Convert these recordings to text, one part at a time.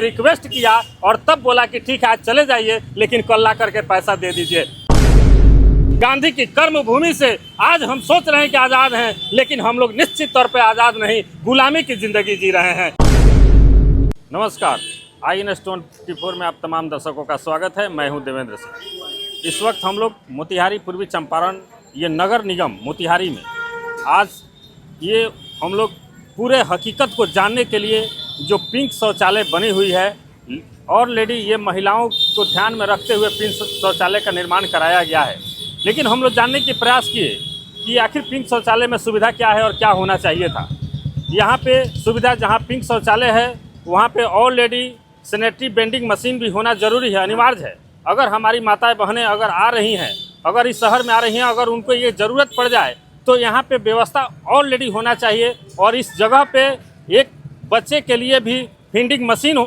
Request किया और तब बोला कि ठीक है आज चले जाइए, लेकिन कल ला करके पैसा दे दीजिए। गांधी की कर्म भूमि से आज हम सोच रहे हैं कि आज़ाद हैं, लेकिन हम लोग निश्चित तौर पे आज़ाद नहीं, गुलामी की ज़िंदगी जी रहे हैं। नमस्कार, INS24 में आप तमाम दर्शकों का स्वागत है। मैं हूं देवेंद्र सिंह। इस वक्त हम लोग मोतिहारी पूर्वी चंपारण ये नगर निगम मोतिहारी में आज ये हम लोग पूरे हकीकत को जानने के लिए जो पिंक शौचालय बनी हुई है ऑलरेडी ये महिलाओं को ध्यान में रखते हुए पिंक शौचालय का निर्माण कराया गया है। लेकिन हम लोग जानने की प्रयास किए कि आखिर पिंक शौचालय में सुविधा क्या है और क्या होना चाहिए था। यहाँ पे सुविधा जहाँ पिंक शौचालय है वहाँ पे ऑलरेडी सैनिटरी वेंडिंग मशीन भी होना ज़रूरी है, अनिवार्य है। अगर हमारी माताएं बहनें अगर आ रही हैं, अगर इस शहर में आ रही हैं, अगर उनको ये ज़रूरत पड़ जाए तो यहाँ पे व्यवस्था ऑलरेडी होना चाहिए। और इस जगह पे एक बच्चे के लिए भी फीडिंग मशीन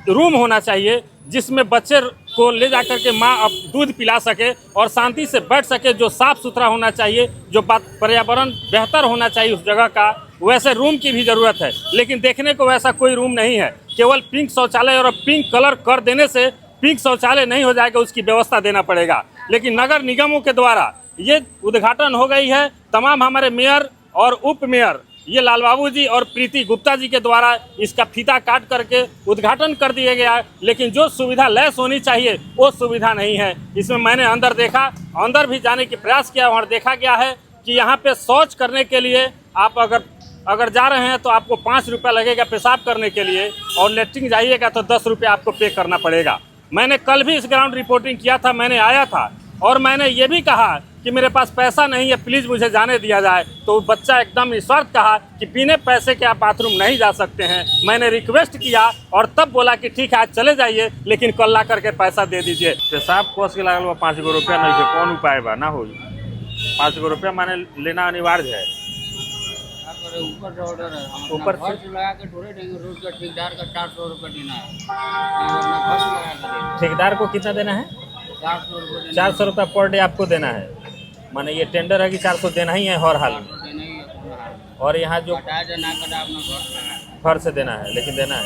रूम होना चाहिए, जिसमें बच्चे को ले जा कर के माँ अब दूध पिला सके और शांति से बैठ सके, जो साफ़ सुथरा होना चाहिए, जो पर्यावरण बेहतर होना चाहिए उस जगह का। वैसे रूम की भी ज़रूरत है, लेकिन देखने को वैसा कोई रूम नहीं है। केवल पिंक शौचालय और पिंक कलर कर देने से पिंक शौचालय नहीं हो जाएगा, उसकी व्यवस्था देना पड़ेगा। लेकिन नगर निगमों के द्वारा ये उद्घाटन हो गई है। तमाम हमारे मेयर और उप मेयर ये लाल बाबू जी और प्रीति गुप्ता जी के द्वारा इसका फीता काट करके उद्घाटन कर दिया गया है। लेकिन जो सुविधा लैस होनी चाहिए वो सुविधा नहीं है। इसमें मैंने अंदर देखा, अंदर भी जाने की प्रयास किया, वहाँ देखा गया है कि यहाँ पे शौच करने के लिए आप अगर जा रहे हैं तो आपको 5 रुपये लगेगा पेशाब करने के लिए, और लेटरिन जाइएगा तो 10 रुपये आपको पे करना पड़ेगा। मैंने कल भी इस ग्राउंड रिपोर्टिंग किया था, मैंने आया था और मैंने ये भी कहा कि मेरे पास पैसा नहीं है, प्लीज़ मुझे जाने दिया जाए। तो बच्चा एकदम निस्वार्थ कहा कि बिना पैसे के आप बाथरूम नहीं जा सकते हैं। मैंने रिक्वेस्ट किया और तब बोला कि ठीक है आज चले जाइए, लेकिन कल ला करके पैसा दे दीजिए। पेशाब कोस के लागल 5 गो रुपया नहीं है, कौन उपाय बा ना हो 5 गो रुपया माने लेना अनिवार्य है। ऊपर ऑर्डर है, ऊपर से लगा के थोड़े देंगे। रोज का ठेकेदार का 400 रुपये देना है। ठेकेदार को कितना देना है? 400 रुपये। 400 रुपये पर डे आपको देना है। माने ये टेंडर है कि 400 देना ही है हर हाल में। और यहाँ जो घर से देना है, लेकिन देना है।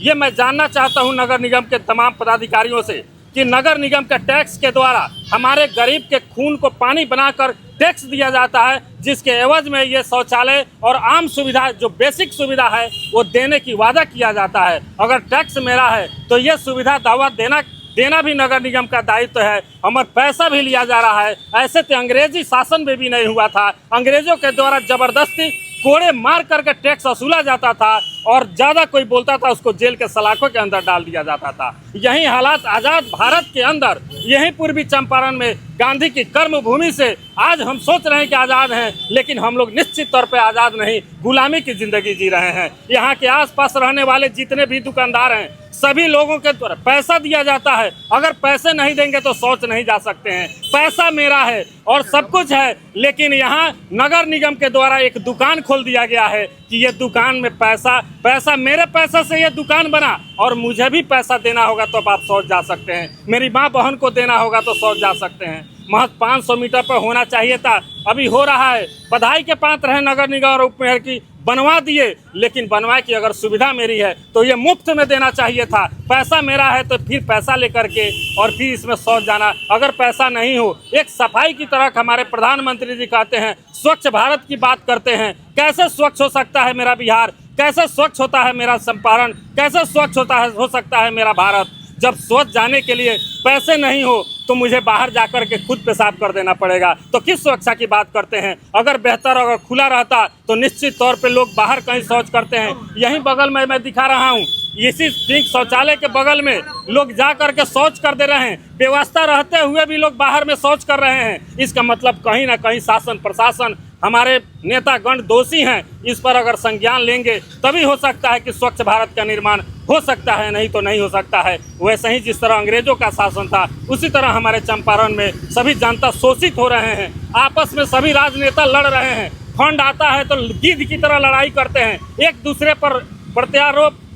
ये मैं जानना चाहता हूँ नगर निगम के तमाम पदाधिकारियों से कि नगर निगम के टैक्स के द्वारा हमारे गरीब के खून को पानी बनाकर टैक्स दिया जाता है, जिसके एवज में ये शौचालय और आम सुविधा जो बेसिक सुविधा है वो देने की वादा किया जाता है। अगर टैक्स मेरा है तो ये सुविधा दावा देना भी नगर निगम का दायित्व है। हमारा पैसा भी लिया जा रहा है। ऐसे तो अंग्रेजी शासन में भी नहीं हुआ था। अंग्रेजों के द्वारा जबरदस्ती कोड़े मार करके टैक्स वसूला जाता था और ज़्यादा कोई बोलता था उसको जेल के सलाखों के अंदर डाल दिया जाता था। यही हालात आज़ाद भारत के अंदर, यही पूर्वी चंपारण में गांधी की कर्म भूमि से आज हम सोच रहे हैं कि आज़ाद हैं, लेकिन हम लोग निश्चित तौर पे आज़ाद नहीं, गुलामी की ज़िंदगी जी रहे हैं। यहाँ के आसपास रहने वाले जितने भी दुकानदार हैं सभी लोगों के द्वारा पैसा दिया जाता है। अगर पैसे नहीं देंगे तो शौच नहीं जा सकते हैं। पैसा मेरा है और सब कुछ है, लेकिन यहाँ नगर निगम के द्वारा एक दुकान खोल दिया गया है कि ये दुकान में पैसा मेरे पैसे से ये दुकान बना और मुझे भी पैसा देना होगा तो आप शौच जा सकते हैं। मेरी माँ बहन को देना होगा तो शौच जा सकते हैं। महज 500 मीटर पर होना चाहिए था, अभी हो रहा है। बधाई के पात्र है नगर निगम और उप मेयर की, बनवा दिए। लेकिन बनवा की अगर सुविधा मेरी है तो ये मुफ्त में देना चाहिए था। पैसा मेरा है तो फिर पैसा लेकर के और फिर इसमें शौच जाना। अगर पैसा नहीं हो, एक सफाई की तरह हमारे प्रधानमंत्री जी कहते हैं, स्वच्छ भारत की बात करते हैं। कैसे स्वच्छ हो सकता है मेरा बिहार? कैसे स्वच्छ होता है मेरा चंपारण? कैसे स्वच्छ हो सकता है मेरा भारत? जब स्वच्छ जाने के लिए पैसे नहीं हो तो मुझे बाहर जाकर के खुद पेशाब कर देना पड़ेगा, तो किस सुरक्षा की बात करते हैं? अगर बेहतर अगर खुला रहता तो निश्चित तौर पे लोग बाहर कहीं शौच करते हैं। यहीं बगल में मैं दिखा रहा हूँ, इसी पिंक शौचालय के बगल में लोग जा कर के शौच कर दे रहे हैं। व्यवस्था रहते हुए भी लोग बाहर में शौच कर रहे हैं। इसका मतलब कहीं ना कहीं शासन प्रशासन, हमारे नेतागण दोषी हैं। इस पर अगर संज्ञान लेंगे तभी हो सकता है कि स्वच्छ भारत का निर्माण हो सकता है, नहीं तो नहीं हो सकता है। वैसे ही जिस तरह अंग्रेजों का शासन था उसी तरह हमारे चंपारण में सभी जनता शोषित हो रहे हैं। आपस में सभी राजनेता लड़ रहे हैं। फंड आता है तो गिद्ध की तरह लड़ाई करते हैं, एक दूसरे पर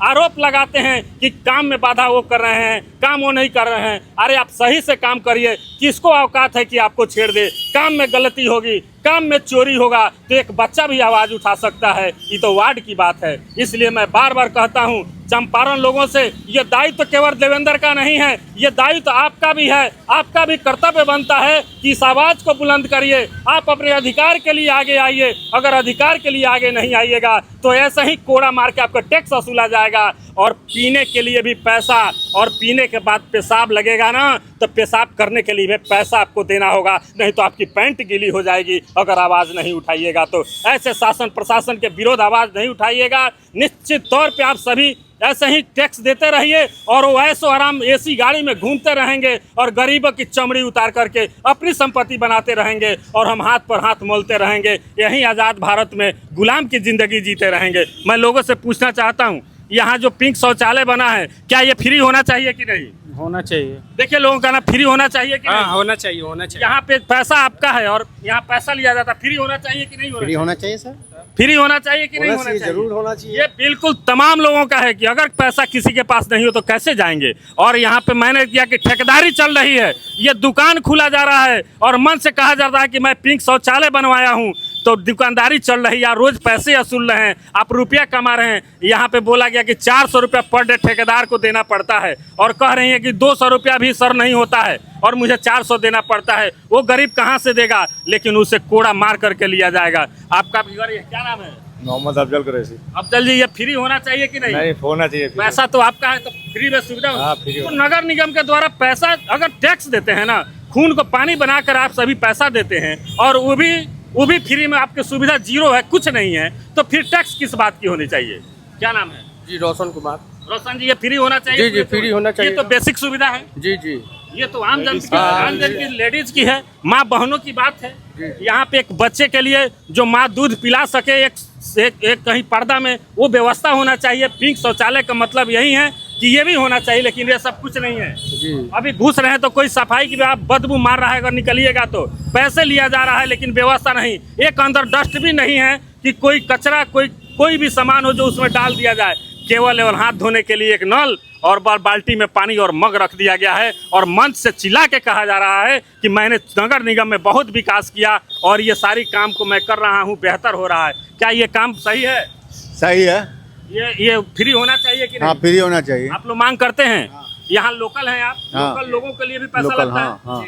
आरोप लगाते हैं कि काम में बाधा वो कर रहे हैं, काम वो नहीं कर रहे हैं। अरे आप सही से काम करिए, किसको औकात है कि आपको छेड़ दे? काम में गलती होगी, काम में चोरी होगा तो एक बच्चा भी आवाज़ उठा सकता है। ये तो वार्ड की बात है। इसलिए मैं बार बार कहता हूँ, चंपारण लोगों से ये दायित्व तो केवल देवेंद्र का नहीं है, ये दायित्व तो आपका भी है। आपका भी कर्तव्य बनता है कि इस आवाज को बुलंद करिए, आप अपने अधिकार के लिए आगे आइए। अगर अधिकार के लिए आगे नहीं आइएगा तो ऐसा ही कोड़ा मार के आपका टैक्स वसूला जाएगा और पीने के लिए भी पैसा, और पीने के बाद पेशाब लगेगा ना तो पेशाब करने के लिए भी पैसा आपको देना होगा, नहीं तो आपकी पैंट गीली हो जाएगी अगर आवाज़ नहीं उठाइएगा तो। ऐसे शासन प्रशासन के विरोध आवाज़ नहीं उठाइएगा, निश्चित तौर पे आप सभी ऐसे ही टैक्स देते रहिए और वो ऐसो आराम एसी गाड़ी में घूमते रहेंगे और गरीबों की चमड़ी उतार करके अपनी संपत्ति बनाते रहेंगे और हम हाथ पर हाथ मोलते रहेंगे। यहीं आज़ाद भारत में गुलाम की ज़िंदगी जीते रहेंगे। मैं लोगों से पूछना चाहता हूँ, यहाँ जो पिंक शौचालय बना है क्या ये फ्री होना चाहिए कि नहीं? होना चाहिए। देखिए लोगों का ना फ्री होना चाहिए कि नहीं? होना चाहिए, होना चाहिए। यहाँ पे पैसा आपका है और यहाँ पैसा लिया जाता है, फ्री होना चाहिए कि नहीं होना फ्री होना चाहिए सर, फ्री होना चाहिए कि नहीं होना चाहिए? जरूर होना चाहिए। ये बिल्कुल तमाम लोगों का है कि अगर पैसा किसी के पास नहीं हो तो कैसे जाएंगे। और यहाँ पे मैंने किया कि ठेकेदारी चल रही है, ये दुकान खुला जा रहा है और मन से कहा जाता है कि मैं पिंक शौचालय बनवाया हूँ, तो दुकानदारी चल रही है, रोज पैसे वसूल रहे हैं, आप रुपया कमा रहे हैं। यहाँ पे बोला गया कि 400 रुपया पर डे ठेकेदार को देना पड़ता है और कह रही है कि 200 रुपया भी सर नहीं होता है और मुझे 400 देना पड़ता है। वो गरीब कहाँ से देगा, लेकिन उसे कोड़ा मार करके लिया जाएगा। आपका क्या नाम है? मोहम्मद अफजल कुरैशी। अफजल जी, ये फ्री होना चाहिए कि नहीं? नहीं, होना चाहिए। पैसा तो आपका है तो फ्री में सुविधा हाँ, फ्री तो नगर निगम के द्वारा पैसा अगर टैक्स देते हैं ना, खून को पानी बनाकर आप सभी पैसा देते हैं और वो भी फ्री में, आपकी सुविधा जीरो है, कुछ नहीं है, तो फिर टैक्स किस बात की होनी चाहिए? क्या नाम है? जी रोशन कुमार। रोशन जी, ये फ्री होना चाहिए? जी फ्री होना चाहिए। ये तो बेसिक सुविधा है। जी ये तो आम जन की लेडीज की है, माँ बहनों की बात है। यहाँ पे एक बच्चे के लिए जो माँ दूध पिला सके, एक कहीं पर्दा में वो व्यवस्था होना चाहिए। पिंक शौचालय का मतलब यही है कि ये भी होना चाहिए, लेकिन ये सब कुछ नहीं है। अभी घुस रहे हैं तो कोई सफाई की आप बदबू मार रहा है, अगर निकलिएगा तो पैसे लिया जा रहा है, लेकिन व्यवस्था नहीं। एक अंदर डस्टबिन नहीं है कि कोई कचरा कोई भी सामान हो जो उसमें डाल दिया जाए। केवल हाथ धोने के लिए एक नल और बाल्टी में पानी और मग रख दिया गया है और मंच से चिल्ला के कहा जा रहा है कि मैंने नगर निगम में बहुत विकास किया और ये सारी काम को मैं कर रहा हूँ, बेहतर हो रहा है। क्या ये काम सही है? सही है। ये फ्री होना चाहिए कि नहीं? हाँ, फ्री होना चाहिए। आप लोग मांग करते हैं? यहाँ लोकल हैं आप? हाँ। लोकल लोगों के लिए भी पैसा लोकल, लगता है? हाँ।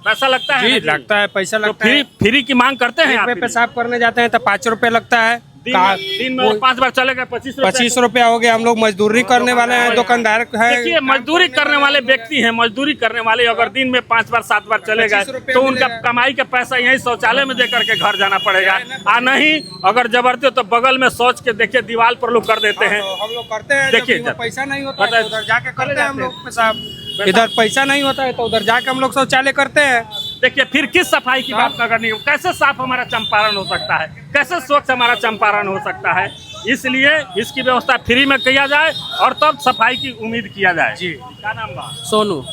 पैसा लगता है? जी लगता है, पैसा तो लगता है। फ्री की मांग करते हैं आप? पेशाब करने जाते हैं तो 5 रुपए लगता है। दिन में 5 बार चलेगा 25 रुपया हो गया। हम लोग मजदूरी करने वाले हैं, दुकानदार है। देखिए, मजदूरी करने वाले व्यक्ति हैं, मजदूरी करने वाले अगर दिन में 5 बार 7 बार चलेगा तो उनका कमाई का पैसा यही शौचालय में दे करके घर जाना पड़ेगा। नहीं अगर जबरदस्ती हो तो बगल में सोच के देखिए दीवार पर लोग कर देते हैं। हम लोग करते हैं, देखिए पैसा नहीं होता है उधर जाके करते हैं हम लोग पेशाब। इधर पैसा नहीं होता है तो उधर जाके हम लोग शौचालय करते हैं। देखिए फिर किस सफाई की बात नगर निगम, कैसे साफ हमारा चंपारण हो सकता है, कैसे स्वच्छ हमारा चंपारण हो सकता है? इसलिए इसकी व्यवस्था फ्री में किया जाए और तब सफाई की उम्मीद किया जाए। जी, क्या नाम बा? सोनू।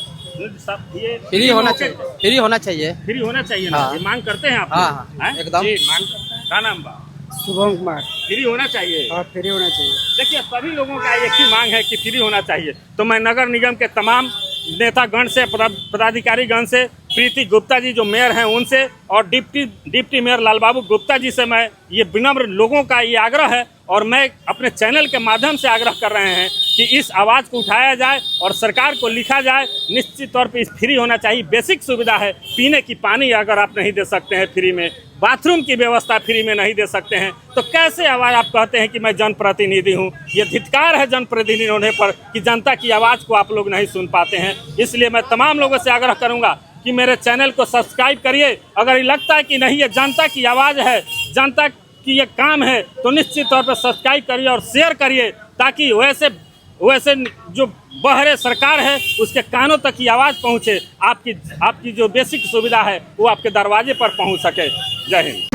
ये फ्री होना चाहिए, फ्री होना चाहिए, फ्री होना चाहिए ना? हाँ। ये मांग करते हैं आप? हाँ, एकदम मांग करते हैं। क्या नाम बा? शुभम कुमार। फ्री होना चाहिए। फ्री होना चाहिए। देखिए सभी लोगों का एक ही मांग है कि फ्री होना चाहिए। तो मैं नगर निगम के तमाम नेतागण से, पदाधिकारीगण से, प्रीति गुप्ता जी जो मेयर हैं उनसे और डिप्टी मेयर लालबाबू गुप्ता जी से मैं ये विनम्र लोगों का ये आग्रह है और मैं अपने चैनल के माध्यम से आग्रह कर रहे हैं कि इस आवाज़ को उठाया जाए और सरकार को लिखा जाए। निश्चित तौर पे इस फ्री होना चाहिए, बेसिक सुविधा है। पीने की पानी अगर आप नहीं दे सकते हैं फ्री में, बाथरूम की व्यवस्था फ्री में नहीं दे सकते हैं, तो कैसे आवाज़ आप कहते हैं कि मैं जनप्रतिनिधि हूँ? ये धिक्कार है जनप्रतिनिधि होने पर कि जनता की आवाज़ को आप लोग नहीं सुन पाते हैं। इसलिए मैं तमाम लोगों से आग्रह करूँगा कि मेरे चैनल को सब्सक्राइब करिए। अगर ये लगता है कि नहीं ये जनता की आवाज़ है, जनता की ये काम है, तो निश्चित तौर पर सब्सक्राइब करिए और शेयर करिए ताकि वैसे जो बहरे सरकार है उसके कानों तक की आवाज़ पहुँचे, आपकी जो बेसिक सुविधा है वो आपके दरवाजे पर पहुँच सके। जय हिंद।